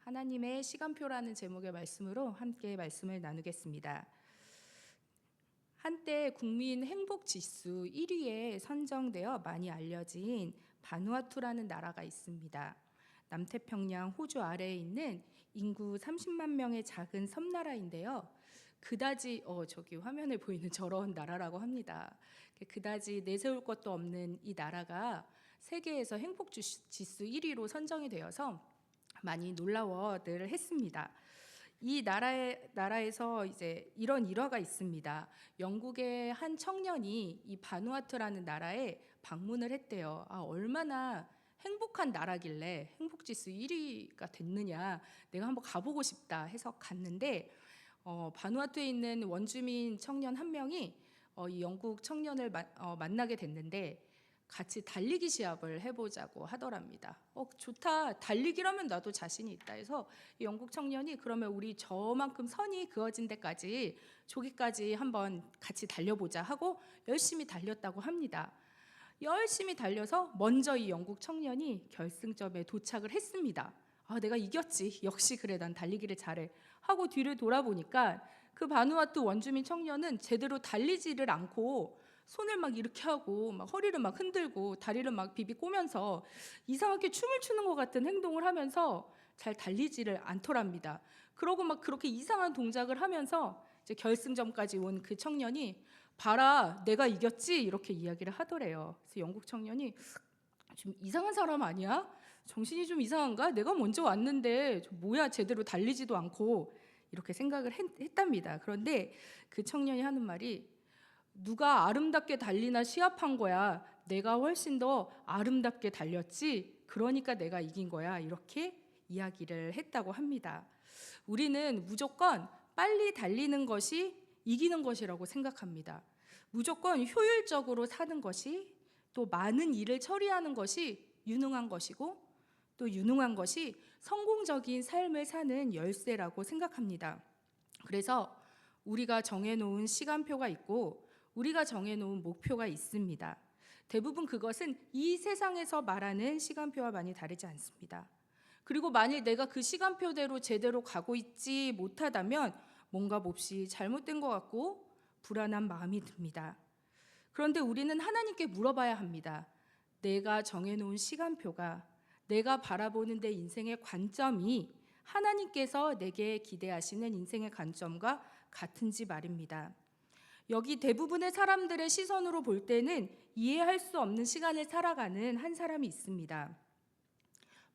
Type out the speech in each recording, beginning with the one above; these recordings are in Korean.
하나님의 시간표라는 제목의 말씀으로 함께 말씀을 나누겠습니다. 한때 국민 행복 지수 1위에 선정되어 많이 알려진 바누아투라는 나라가 있습니다. 남태평양 호주 아래에 있는 인구 30만 명의 작은 섬나라인데요. 그다지 저기 화면에 보이는 저런 나라라고 합니다. 그다지 내세울 것도 없는 이 나라가 세계에서 행복 지수 1위로 선정이 되어서 많이 놀라워들 했습니다. 이 나라에서 이제 이런 일화가 있습니다. 영국의 한 청년이 이 바누아투라는 나라에 방문을 했대요. 얼마나 행복한 나라길래 행복지수 1위가 됐느냐, 내가 한번 가보고 싶다 해서 갔는데 바누아투에 있는 원주민 청년 한 명이 이 영국 청년을 만나게 됐는데 같이 달리기 시합을 해보자고 하더랍니다. 좋다, 달리기라면 나도 자신이 있다 해서 영국 청년이 그러면 우리 저만큼 선이 그어진 데까지 저기까지 한번 같이 달려보자 하고 열심히 달렸다고 합니다. 열심히 달려서 먼저 이 영국 청년이 결승점에 도착을 했습니다. 내가 이겼지, 역시 그래, 난 달리기를 잘해 하고 뒤를 돌아보니까 그 바누아투 원주민 청년은 제대로 달리지를 않고 손을 막 이렇게 하고 막 허리를 막 흔들고 다리를 막 비비 꼬면서 이상하게 춤을 추는 것 같은 행동을 하면서 잘 달리지를 않더랍니다. 그러고 막 그렇게 이상한 동작을 하면서 이제 결승점까지 온 그 청년이 봐라, 내가 이겼지, 이렇게 이야기를 하더래요. 그래서 영국 청년이 좀 이상한 사람 아니야? 정신이 좀 이상한가? 내가 먼저 왔는데 뭐야, 제대로 달리지도 않고, 이렇게 생각을 했답니다. 그런데 그 청년이 하는 말이 누가 아름답게 달리나 시합한 거야. 내가 훨씬 더 아름답게 달렸지. 그러니까 내가 이긴 거야. 이렇게 이야기를 했다고 합니다. 우리는 무조건 빨리 달리는 것이 이기는 것이라고 생각합니다. 무조건 효율적으로 사는 것이, 또 많은 일을 처리하는 것이 유능한 것이고, 또 유능한 것이 성공적인 삶을 사는 열쇠라고 생각합니다. 그래서 우리가 정해놓은 시간표가 있고 우리가 정해놓은 목표가 있습니다. 대부분 그것은 이 세상에서 말하는 시간표와 많이 다르지 않습니다. 그리고 만일 내가 그 시간표대로 제대로 가고 있지 못하다면 뭔가 몹시 잘못된 것 같고 불안한 마음이 듭니다. 그런데 우리는 하나님께 물어봐야 합니다. 내가 정해놓은 시간표가, 내가 바라보는 내 인생의 관점이 하나님께서 내게 기대하시는 인생의 관점과 같은지 말입니다. 여기 대부분의 사람들의 시선으로 볼 때는 이해할 수 없는 시간을 살아가는 한 사람이 있습니다.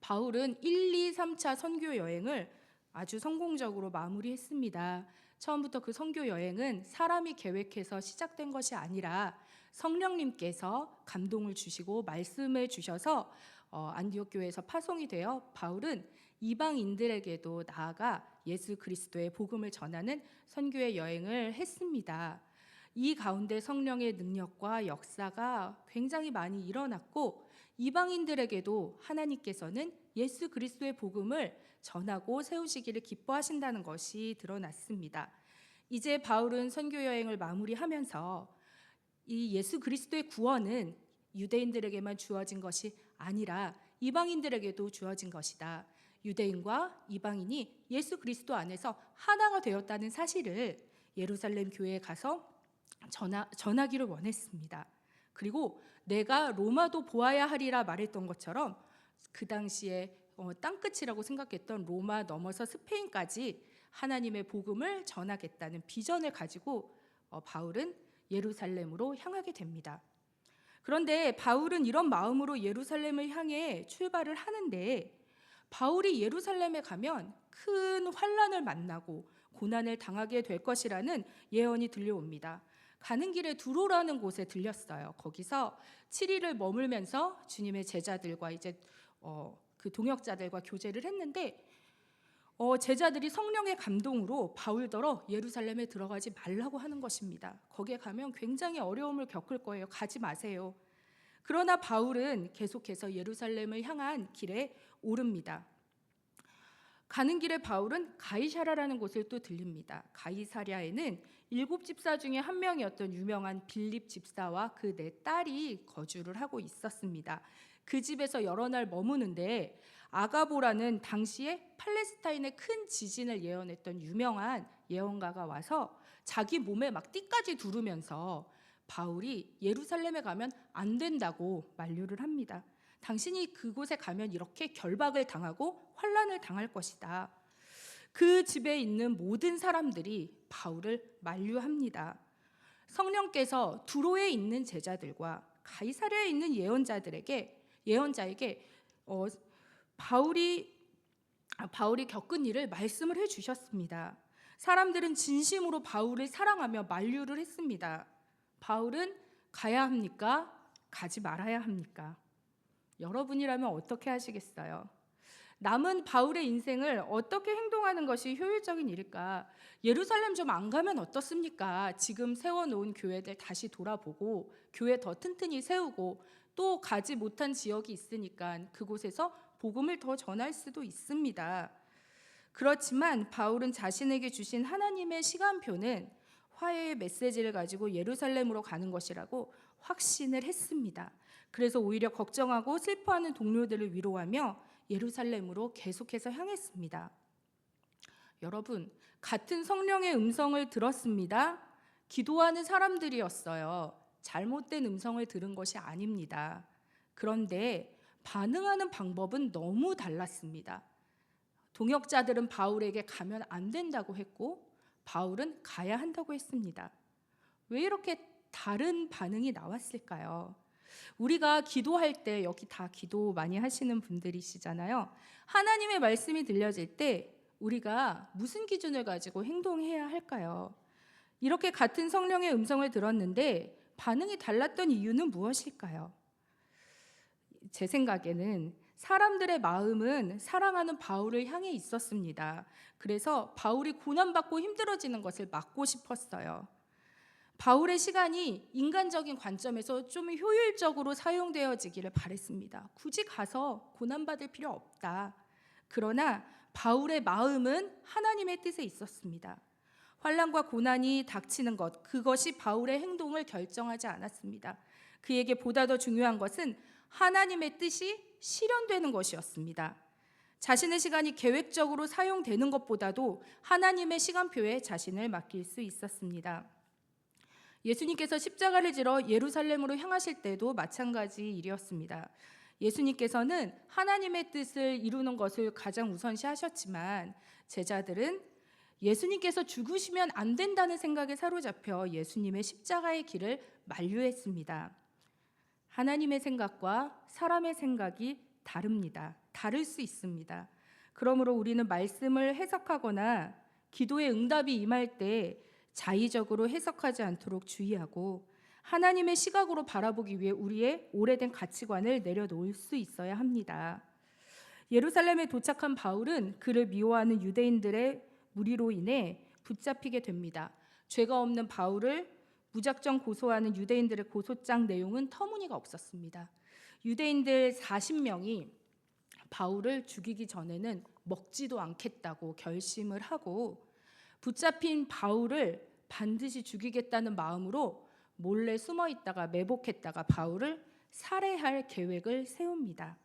바울은 1, 2, 3차 선교 여행을 아주 성공적으로 마무리했습니다. 처음부터 그 선교 여행은 사람이 계획해서 시작된 것이 아니라 성령님께서 감동을 주시고 말씀을 주셔서 안디옥 교회에서 파송이 되어 바울은 이방인들에게도 나아가 예수 그리스도의 복음을 전하는 선교의 여행을 했습니다. 이 가운데 성령의 능력과 역사가 굉장히 많이 일어났고 이방인들에게도 하나님께서는 예수 그리스도의 복음을 전하고 세우시기를 기뻐하신다는 것이 드러났습니다. 이제 바울은 선교 여행을 마무리하면서 이 예수 그리스도의 구원은 유대인들에게만 주어진 것이 아니라 이방인들에게도 주어진 것이다. 유대인과 이방인이 예수 그리스도 안에서 하나가 되었다는 사실을 예루살렘 교회에 가서 전하기를 원했습니다. 그리고 내가 로마도 보아야 하리라 말했던 것처럼 그 당시에 땅끝이라고 생각했던 로마 넘어서 스페인까지 하나님의 복음을 전하겠다는 비전을 가지고 바울은 예루살렘으로 향하게 됩니다. 그런데 바울은 이런 마음으로 예루살렘을 향해 출발을 하는데 바울이 예루살렘에 가면 큰 환난을 만나고 고난을 당하게 될 것이라는 예언이 들려옵니다. 가는 길에 두로라는 곳에 들렸어요. 거기서 7일을 머물면서 주님의 제자들과 이제 그 동역자들과 교제를 했는데 제자들이 성령의 감동으로 바울더러 예루살렘에 들어가지 말라고 하는 것입니다. 거기에 가면 굉장히 어려움을 겪을 거예요. 가지 마세요. 그러나 바울은 계속해서 예루살렘을 향한 길에 오릅니다. 가는 길에 바울은 가이사랴라는 곳을 또 들립니다. 가이사랴에는 7 집사 중에 한 명이었던 유명한 빌립 집사와 그 네 딸이 거주를 하고 있었습니다. 그 집에서 여러 날 머무는데 아가보라는 당시에 팔레스타인의 큰 지진을 예언했던 유명한 예언가가 와서 자기 몸에 막 띠까지 두르면서 바울이 예루살렘에 가면 안 된다고 만류를 합니다. 당신이 그곳에 가면 이렇게 결박을 당하고 환난을 당할 것이다. 그 집에 있는 모든 사람들이 바울을 만류합니다. 성령께서 두로에 있는 제자들과 가이사랴에 있는 예언자에게 바울이 겪은 일을 말씀을 해주셨습니다. 사람들은 진심으로 바울을 사랑하며 만류를 했습니다. 바울은 가야 합니까? 가지 말아야 합니까? 여러분이라면 어떻게 하시겠어요? 남은 바울의 인생을 어떻게 행동하는 것이 효율적인 일일까? 예루살렘 좀 안 가면 어떻습니까? 지금 세워놓은 교회들 다시 돌아보고 교회 더 튼튼히 세우고 또 가지 못한 지역이 있으니까 그곳에서 복음을 더 전할 수도 있습니다. 그렇지만 바울은 자신에게 주신 하나님의 시간표는 화해의 메시지를 가지고 예루살렘으로 가는 것이라고 확신을 했습니다. 그래서 오히려 걱정하고 슬퍼하는 동료들을 위로하며 예루살렘으로 계속해서 향했습니다. 여러분, 같은 성령의 음성을 들었습니다. 기도하는 사람들이었어요. 잘못된 음성을 들은 것이 아닙니다. 그런데 반응하는 방법은 너무 달랐습니다. 동역자들은 바울에게 가면 안 된다고 했고 바울은 가야 한다고 했습니다. 왜 이렇게 다른 반응이 나왔을까요? 우리가 기도할 때, 여기 다 기도 많이 하시는 분들이시잖아요. 하나님의 말씀이 들려질 때 우리가 무슨 기준을 가지고 행동해야 할까요? 이렇게 같은 성령의 음성을 들었는데 반응이 달랐던 이유는 무엇일까요? 제 생각에는 사람들의 마음은 사랑하는 바울을 향해 있었습니다. 그래서 바울이 고난받고 힘들어지는 것을 막고 싶었어요. 바울의 시간이 인간적인 관점에서 좀 효율적으로 사용되어지기를 바랬습니다. 굳이 가서 고난받을 필요 없다. 그러나 바울의 마음은 하나님의 뜻에 있었습니다. 환난과 고난이 닥치는 것, 그것이 바울의 행동을 결정하지 않았습니다. 그에게 보다 더 중요한 것은 하나님의 뜻이 실현되는 것이었습니다. 자신의 시간이 계획적으로 사용되는 것보다도 하나님의 시간표에 자신을 맡길 수 있었습니다. 예수님께서 십자가를 지러 예루살렘으로 향하실 때도 마찬가지 일이었습니다. 예수님께서는 하나님의 뜻을 이루는 것을 가장 우선시 하셨지만 제자들은 예수님께서 죽으시면 안 된다는 생각에 사로잡혀 예수님의 십자가의 길을 만류했습니다. 하나님의 생각과 사람의 생각이 다릅니다. 다를 수 있습니다. 그러므로 우리는 말씀을 해석하거나 기도의 응답이 임할 때 자의적으로 해석하지 않도록 주의하고 하나님의 시각으로 바라보기 위해 우리의 오래된 가치관을 내려놓을 수 있어야 합니다. 예루살렘에 도착한 바울은 그를 미워하는 유대인들의 무리로 인해 붙잡히게 됩니다. 죄가 없는 바울을 무작정 고소하는 유대인들의 고소장 내용은 터무니가 없었습니다. 유대인들 40명이 바울을 죽이기 전에는 먹지도 않겠다고 결심을 하고 붙잡힌 바울을 반드시 죽이겠다는 마음으로 몰래 숨어 있다가 매복했다가 바울을 살해할 계획을 세웁니다.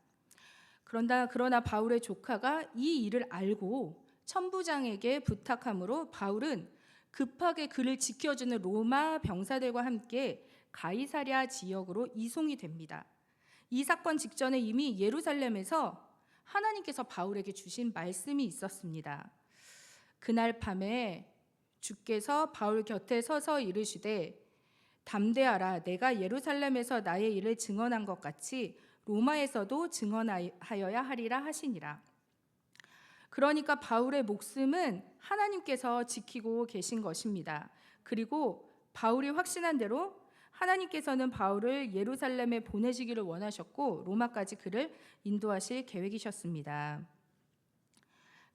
그러나 바울의 조카가 이 일을 알고 천부장에게 부탁함으로 바울은 급하게 그를 지켜주는 로마 병사들과 함께 가이사랴 지역으로 이송이 됩니다. 이 사건 직전에 이미 예루살렘에서 하나님께서 바울에게 주신 말씀이 있었습니다. 그날 밤에 주께서 바울 곁에 서서 이르시되 담대하라, 내가 예루살렘에서 나의 일을 증언한 것 같이 로마에서도 증언하여야 하리라 하시니라. 그러니까 바울의 목숨은 하나님께서 지키고 계신 것입니다. 그리고 바울이 확신한 대로 하나님께서는 바울을 예루살렘에 보내시기를 원하셨고 로마까지 그를 인도하실 계획이셨습니다.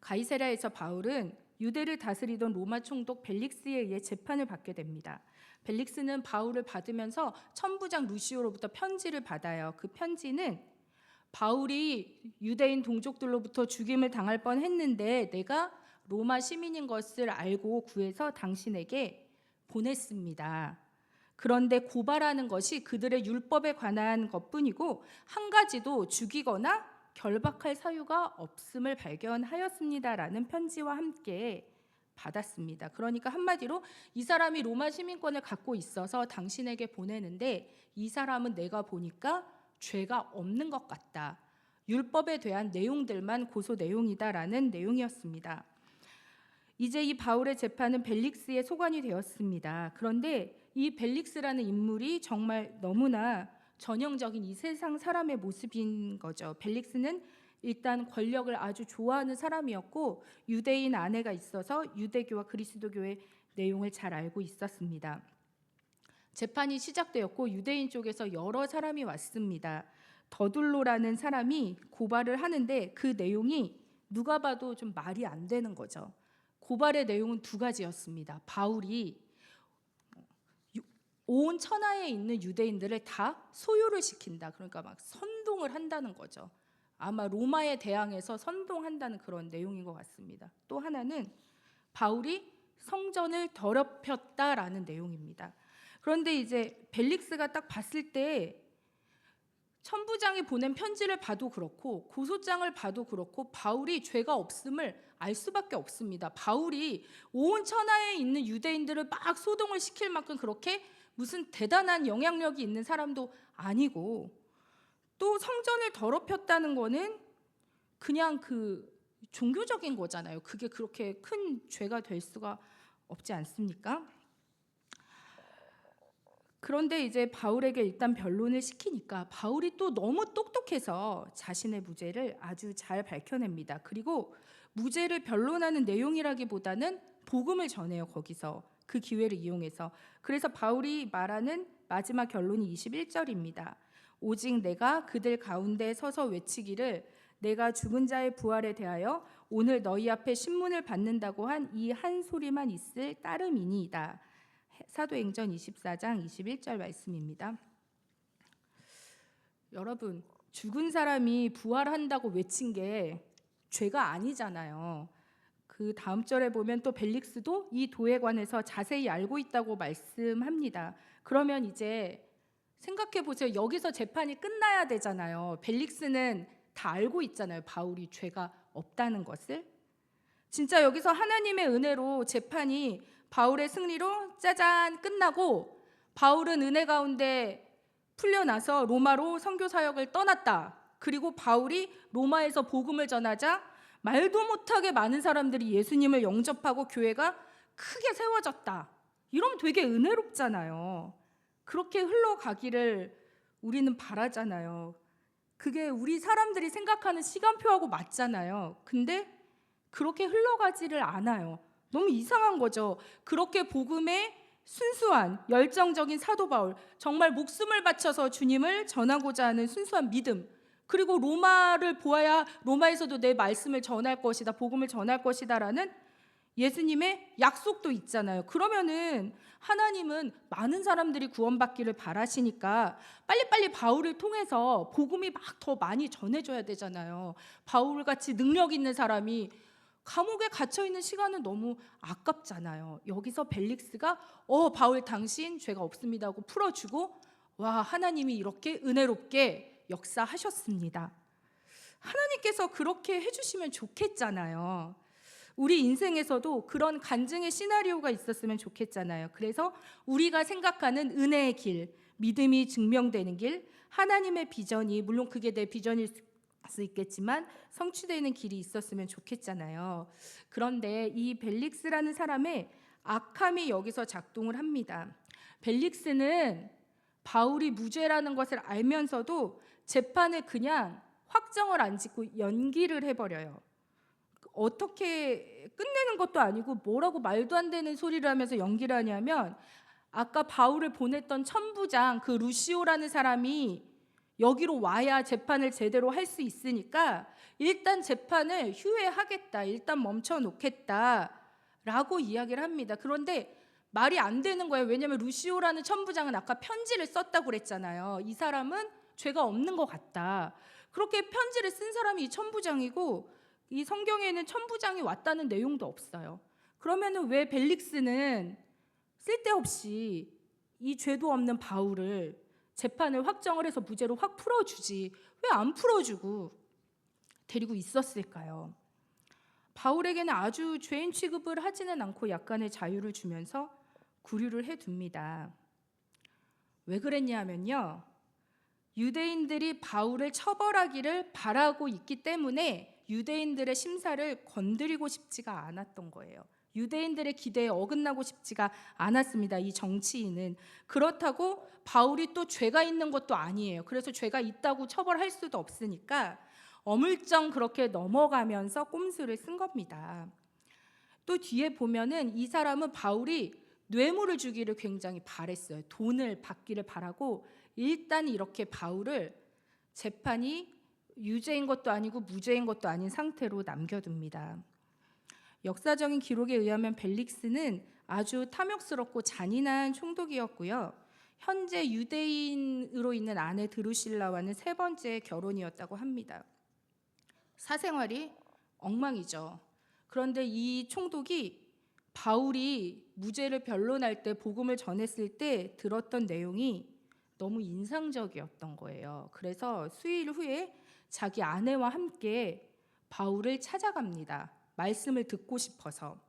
가이사랴에서 바울은 유대를 다스리던 로마 총독 벨릭스에 의해 재판을 받게 됩니다. 벨릭스는 바울을 받으면서 천부장 루시오로부터 편지를 받아요. 그 편지는 바울이 유대인 동족들로부터 죽임을 당할 뻔했는데 내가 로마 시민인 것을 알고 구해서 당신에게 보냈습니다. 그런데 고발하는 것이 그들의 율법에 관한 것뿐이고 한 가지도 죽이거나 결박할 사유가 없음을 발견하였습니다라는 편지와 함께 받았습니다. 그러니까 한마디로 이 사람이 로마 시민권을 갖고 있어서 당신에게 보내는데 이 사람은 내가 보니까 죄가 없는 것 같다. 율법에 대한 내용들만 고소 내용이다라는 내용이었습니다. 이제 이 바울의 재판은 벨릭스의 소관이 되었습니다. 그런데 이 벨릭스라는 인물이 정말 너무나 전형적인 이 세상 사람의 모습인 거죠. 벨릭스는 일단 권력을 아주 좋아하는 사람이었고 유대인 아내가 있어서 유대교와 그리스도교의 내용을 잘 알고 있었습니다. 재판이 시작되었고 유대인 쪽에서 여러 사람이 왔습니다. 더둘로라는 사람이 고발을 하는데 그 내용이 누가 봐도 좀 말이 안 되는 거죠. 고발의 내용은 두 가지였습니다. 바울이 온 천하에 있는 유대인들을 다 소요를 시킨다. 그러니까 막 선동을 한다는 거죠. 아마 로마에 대항해서 선동한다는 그런 내용인 것 같습니다. 또 하나는 바울이 성전을 더럽혔다라는 내용입니다. 그런데 이제 벨릭스가 딱 봤을 때 천부장이 보낸 편지를 봐도 그렇고 고소장을 봐도 그렇고 바울이 죄가 없음을 알 수밖에 없습니다. 바울이 온 천하에 있는 유대인들을 막 소동을 시킬 만큼 그렇게 무슨 대단한 영향력이 있는 사람도 아니고 또 성전을 더럽혔다는 거는 그냥 그 종교적인 거잖아요. 그게 그렇게 큰 죄가 될 수가 없지 않습니까? 그런데 이제 바울에게 일단 변론을 시키니까 바울이 또 너무 똑똑해서 자신의 무죄를 아주 잘 밝혀냅니다. 그리고 무죄를 변론하는 내용이라기보다는 복음을 전해요. 거기서 그 기회를 이용해서. 그래서 바울이 말하는 마지막 결론이 21절입니다. 오직 내가 그들 가운데 서서 외치기를 내가 죽은 자의 부활에 대하여 오늘 너희 앞에 신문을 받는다고 한 이 한 소리만 있을 따름이니이다. 사도행전 24장 21절 말씀입니다. 여러분, 죽은 사람이 부활한다고 외친 게 죄가 아니잖아요. 그 다음 절에 보면 또 벨릭스도 이 도에 관해서 자세히 알고 있다고 말씀합니다. 그러면 이제 생각해 보세요. 여기서 재판이 끝나야 되잖아요. 벨릭스는 다 알고 있잖아요. 바울이 죄가 없다는 것을. 진짜 여기서 하나님의 은혜로 재판이 바울의 승리로 짜잔 끝나고 바울은 은혜 가운데 풀려나서 로마로 선교 사역을 떠났다. 그리고 바울이 로마에서 복음을 전하자 말도 못하게 많은 사람들이 예수님을 영접하고 교회가 크게 세워졌다. 이러면 되게 은혜롭잖아요. 그렇게 흘러가기를 우리는 바라잖아요. 그게 우리 사람들이 생각하는 시간표하고 맞잖아요. 근데 그렇게 흘러가지를 않아요. 너무 이상한 거죠. 그렇게 복음에 순수한 열정적인 사도 바울, 정말 목숨을 바쳐서 주님을 전하고자 하는 순수한 믿음, 그리고 로마를 보아야 로마에서도 내 말씀을 전할 것이다, 복음을 전할 것이다라는 예수님의 약속도 있잖아요. 그러면은 하나님은 많은 사람들이 구원받기를 바라시니까 빨리빨리 바울을 통해서 복음이 막 더 많이 전해줘야 되잖아요. 바울같이 능력 있는 사람이 감옥에 갇혀있는 시간은 너무 아깝잖아요. 여기서 벨릭스가 바울 당신 죄가 없습니다 하고 풀어주고 와, 하나님이 이렇게 은혜롭게 역사하셨습니다. 하나님께서 그렇게 해주시면 좋겠잖아요. 우리 인생에서도 그런 간증의 시나리오가 있었으면 좋겠잖아요. 그래서 우리가 생각하는 은혜의 길, 믿음이 증명되는 길, 하나님의 비전이, 물론 그게 내 비전일 수 있겠지만 성취되는 길이 있었으면 좋겠잖아요. 그런데 이 벨릭스라는 사람의 악함이 여기서 작동을 합니다. 벨릭스는 바울이 무죄라는 것을 알면서도 재판을 그냥 확정을 안 짓고 연기를 해버려요. 어떻게 끝내는 것도 아니고 뭐라고 말도 안 되는 소리를 하면서 연기를 하냐면 아까 바울을 보냈던 천부장 그 루시오라는 사람이 여기로 와야 재판을 제대로 할 수 있으니까 일단 재판을 휴회하겠다, 일단 멈춰놓겠다라고 이야기를 합니다. 그런데 말이 안 되는 거예요. 왜냐하면 루시오라는 천부장은 아까 편지를 썼다고 그랬잖아요. 이 사람은 죄가 없는 것 같다. 그렇게 편지를 쓴 사람이 이 천부장이고 이 성경에는 천부장이 왔다는 내용도 없어요. 그러면은 왜 벨릭스는 쓸데없이 이 죄도 없는 바울을 재판을 확정을 해서 무죄로 확 풀어주지 왜 안 풀어주고 데리고 있었을까요? 바울에게는 아주 죄인 취급을 하지는 않고 약간의 자유를 주면서 구류를 해둡니다. 왜 그랬냐 하면요, 유대인들이 바울을 처벌하기를 바라고 있기 때문에 유대인들의 심사를 건드리고 싶지가 않았던 거예요. 유대인들의 기대에 어긋나고 싶지가 않았습니다. 이 정치인은. 그렇다고 바울이 또 죄가 있는 것도 아니에요. 그래서 죄가 있다고 처벌할 수도 없으니까 어물쩡 그렇게 넘어가면서 꼼수를 쓴 겁니다. 또 뒤에 보면은 이 사람은 바울이 뇌물을 주기를 굉장히 바랬어요. 돈을 받기를 바라고 일단 이렇게 바울을 재판이 유죄인 것도 아니고 무죄인 것도 아닌 상태로 남겨둡니다. 역사적인 기록에 의하면 벨릭스는 아주 탐욕스럽고 잔인한 총독이었고요. 현재 유대인으로 있는 아내 드루실라와는 세 번째 결혼이었다고 합니다. 사생활이 엉망이죠. 그런데 이 총독이 바울이 무죄를 변론할 때 복음을 전했을 때 들었던 내용이 너무 인상적이었던 거예요. 그래서 수일 후에 자기 아내와 함께 바울을 찾아갑니다. 말씀을 듣고 싶어서.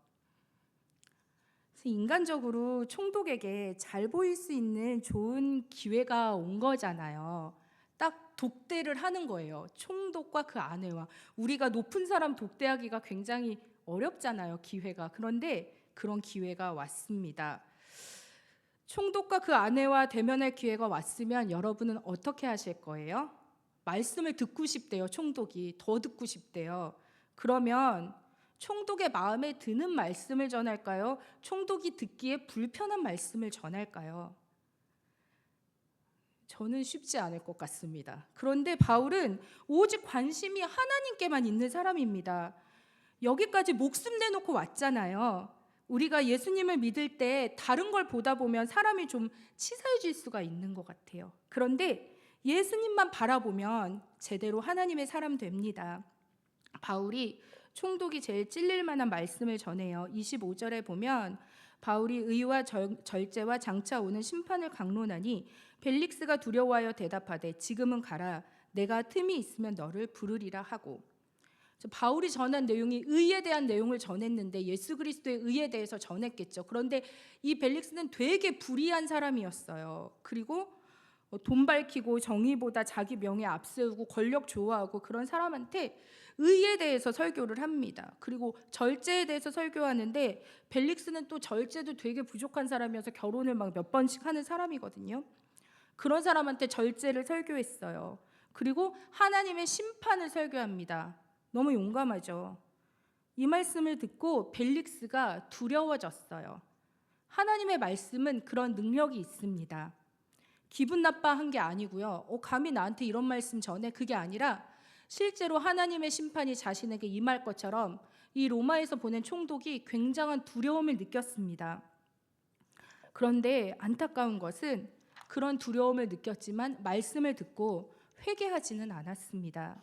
인간적으로 총독에게 잘 보일 수 있는 좋은 기회가 온 거잖아요. 딱 독대를 하는 거예요. 총독과 그 아내와. 우리가 높은 사람 독대하기가 굉장히 어렵잖아요, 기회가. 그런데 그런 기회가 왔습니다. 총독과 그 아내와 대면할 기회가 왔으면 여러분은 어떻게 하실 거예요? 말씀을 듣고 싶대요, 총독이. 더 듣고 싶대요. 그러면 총독의 마음에 드는 말씀을 전할까요? 총독이 듣기에 불편한 말씀을 전할까요? 저는 쉽지 않을 것 같습니다. 그런데 바울은 오직 관심이 하나님께만 있는 사람입니다. 여기까지 목숨 내놓고 왔잖아요. 우리가 예수님을 믿을 때 다른 걸 보다 보면 사람이 좀 치사해질 수가 있는 것 같아요. 그런데 예수님만 바라보면 제대로 하나님의 사람 됩니다. 바울이 총독이 제일 찔릴 만한 말씀을 전해요. 25절에 보면 바울이 의와 절제와 장차 오는 심판을 강론하니 벨릭스가 두려워하여 대답하되 지금은 가라. 내가 틈이 있으면 너를 부르리라 하고. 바울이 전한 내용이 의에 대한 내용을 전했는데 예수 그리스도의 의에 대해서 전했겠죠. 그런데 이 벨릭스는 되게 불의한 사람이었어요. 그리고 돈 밝히고 정의보다 자기 명예 앞세우고 권력 좋아하고 그런 사람한테 의에 대해서 설교를 합니다. 그리고 절제에 대해서 설교하는데 벨릭스는 또 절제도 되게 부족한 사람이어서 결혼을 막 몇 번씩 하는 사람이거든요. 그런 사람한테 절제를 설교했어요. 그리고 하나님의 심판을 설교합니다. 너무 용감하죠. 이 말씀을 듣고 벨릭스가 두려워졌어요. 하나님의 말씀은 그런 능력이 있습니다. 기분 나빠한 게 아니고요. 감히 나한테 이런 말씀 전해? 그게 아니라 실제로 하나님의 심판이 자신에게 임할 것처럼 이 로마에서 보낸 총독이 굉장한 두려움을 느꼈습니다. 그런데 안타까운 것은 그런 두려움을 느꼈지만 말씀을 듣고 회개하지는 않았습니다.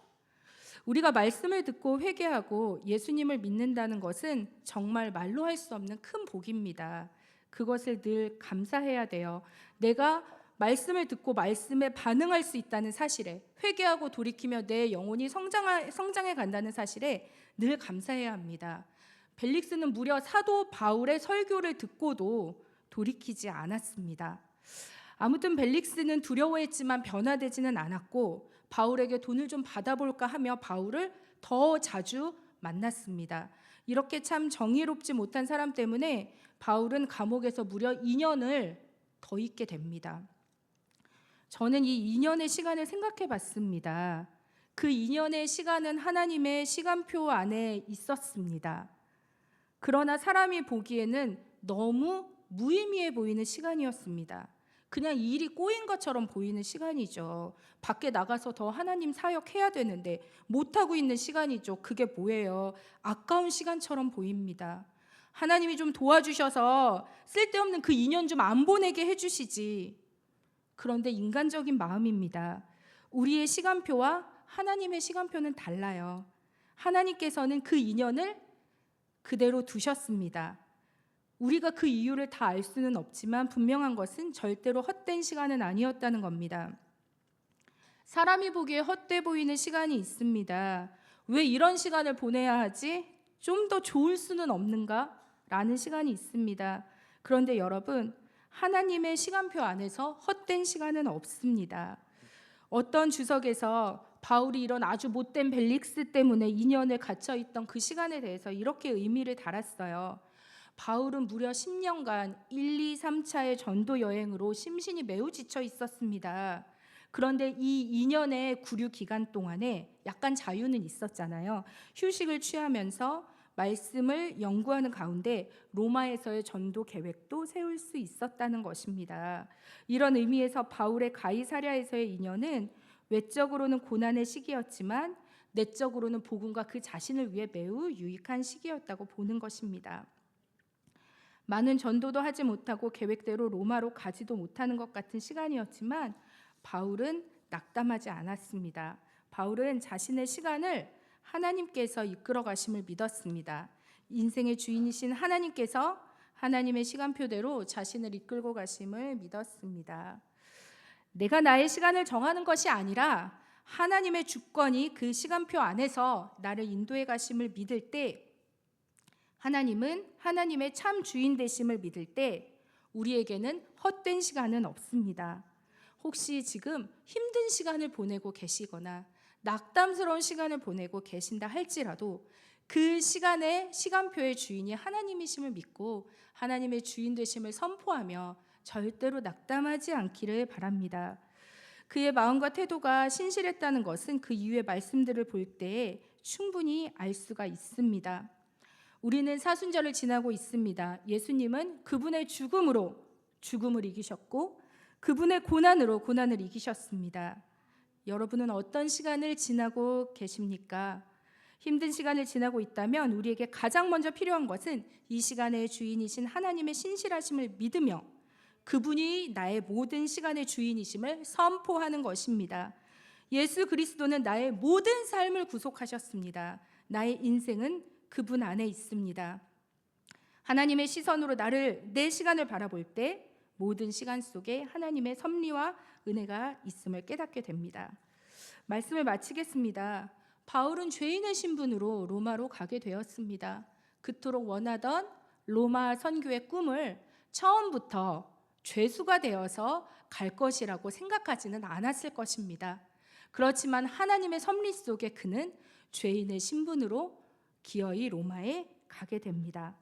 우리가 말씀을 듣고 회개하고 예수님을 믿는다는 것은 정말 말로 할 수 없는 큰 복입니다. 그것을 늘 감사해야 돼요. 내가 말씀을 듣고 말씀에 반응할 수 있다는 사실에, 회개하고 돌이키며 내 영혼이 성장해 간다는 사실에 늘 감사해야 합니다. 벨릭스는 무려 사도 바울의 설교를 듣고도 돌이키지 않았습니다. 아무튼 벨릭스는 두려워했지만 변화되지는 않았고 바울에게 돈을 좀 받아볼까 하며 바울을 더 자주 만났습니다. 이렇게 참 정의롭지 못한 사람 때문에 바울은 감옥에서 무려 2년을 더 있게 됩니다. 저는 이 2년의 시간을 생각해 봤습니다. 그 2년의 시간은 하나님의 시간표 안에 있었습니다. 그러나 사람이 보기에는 너무 무의미해 보이는 시간이었습니다. 그냥 일이 꼬인 것처럼 보이는 시간이죠. 밖에 나가서 더 하나님 사역해야 되는데 못하고 있는 시간이죠. 그게 뭐예요? 아까운 시간처럼 보입니다. 하나님이 좀 도와주셔서 쓸데없는 그 2년 좀 안 보내게 해주시지. 그런데 인간적인 마음입니다. 우리의 시간표와 하나님의 시간표는 달라요. 하나님께서는 그 2년을 그대로 두셨습니다. 우리가 그 이유를 다 알 수는 없지만 분명한 것은 절대로 헛된 시간은 아니었다는 겁니다. 사람이 보기에 헛돼 보이는 시간이 있습니다. 왜 이런 시간을 보내야 하지? 좀 더 좋을 수는 없는가? 라는 시간이 있습니다. 그런데 여러분, 하나님의 시간표 안에서 헛된 시간은 없습니다. 어떤 주석에서 바울이 이런 아주 못된 벨릭스 때문에 2년을 갇혀 있던 그 시간에 대해서 이렇게 의미를 달았어요. 바울은 무려 10년간 1, 2, 3차의 전도 여행으로 심신이 매우 지쳐 있었습니다. 그런데 이 2년의 구류 기간 동안에 약간 자유는 있었잖아요. 휴식을 취하면서 말씀을 연구하는 가운데 로마에서의 전도 계획도 세울 수 있었다는 것입니다. 이런 의미에서 바울의 가이사랴에서의 2년은 외적으로는 고난의 시기였지만 내적으로는 복음과 그 자신을 위해 매우 유익한 시기였다고 보는 것입니다. 많은 전도도 하지 못하고 계획대로 로마로 가지도 못하는 것 같은 시간이었지만 바울은 낙담하지 않았습니다. 바울은 자신의 시간을 하나님께서 이끌어 가심을 믿었습니다. 인생의 주인이신 하나님께서 하나님의 시간표대로 자신을 이끌고 가심을 믿었습니다. 내가 나의 시간을 정하는 것이 아니라 하나님의 주권이 그 시간표 안에서 나를 인도해 가심을 믿을 때, 하나님은 하나님의 참 주인 되심을 믿을 때 우리에게는 헛된 시간은 없습니다. 혹시 지금 힘든 시간을 보내고 계시거나 낙담스러운 시간을 보내고 계신다 할지라도 그 시간의 시간표의 주인이 하나님이심을 믿고 하나님의 주인 되심을 선포하며 절대로 낙담하지 않기를 바랍니다. 그의 마음과 태도가 신실했다는 것은 그 이후의 말씀들을 볼 때 충분히 알 수가 있습니다. 우리는 사순절을 지나고 있습니다. 예수님은 그분의 죽음으로 죽음을 이기셨고 그분의 고난으로 고난을 이기셨습니다. 여러분은 어떤 시간을 지나고 계십니까? 힘든 시간을 지나고 있다면 우리에게 가장 먼저 필요한 것은 이 시간의 주인이신 하나님의 신실하심을 믿으며 그분이 나의 모든 시간의 주인이심을 선포하는 것입니다. 예수 그리스도는 나의 모든 삶을 구속하셨습니다. 나의 인생은 그분 안에 있습니다. 하나님의 시선으로 내 시간을 바라볼 때 모든 시간 속에 하나님의 섭리와 은혜가 있음을 깨닫게 됩니다. 말씀을 마치겠습니다. 바울은 죄인의 신분으로 로마로 가게 되었습니다. 그토록 원하던 로마 선교의 꿈을 처음부터 죄수가 되어서 갈 것이라고 생각하지는 않았을 것입니다. 그렇지만 하나님의 섭리 속에 그는 죄인의 신분으로 기어이 로마에 가게 됩니다.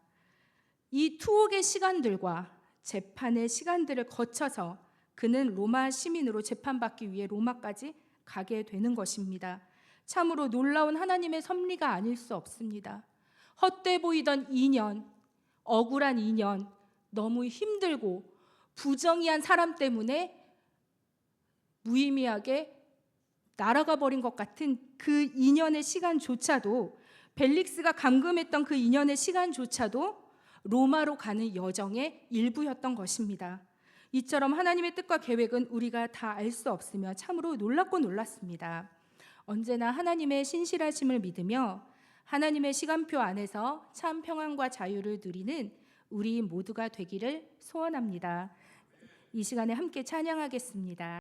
이 투옥의 시간들과 재판의 시간들을 거쳐서 그는 로마 시민으로 재판받기 위해 로마까지 가게 되는 것입니다. 참으로 놀라운 하나님의 섭리가 아닐 수 없습니다. 헛돼 보이던 2년, 억울한 2년, 너무 힘들고 부정의한 사람 때문에 무의미하게 날아가 버린 것 같은 그 2년의 시간조차도, 벨릭스가 감금했던 그 2년의 시간조차도 로마로 가는 여정의 일부였던 것입니다. 이처럼 하나님의 뜻과 계획은 우리가 다 알 수 없으며 참으로 놀랍고 놀랐습니다. 언제나 하나님의 신실하심을 믿으며 하나님의 시간표 안에서 참 평안과 자유를 누리는 우리 모두가 되기를 소원합니다. 이 시간에 함께 찬양하겠습니다.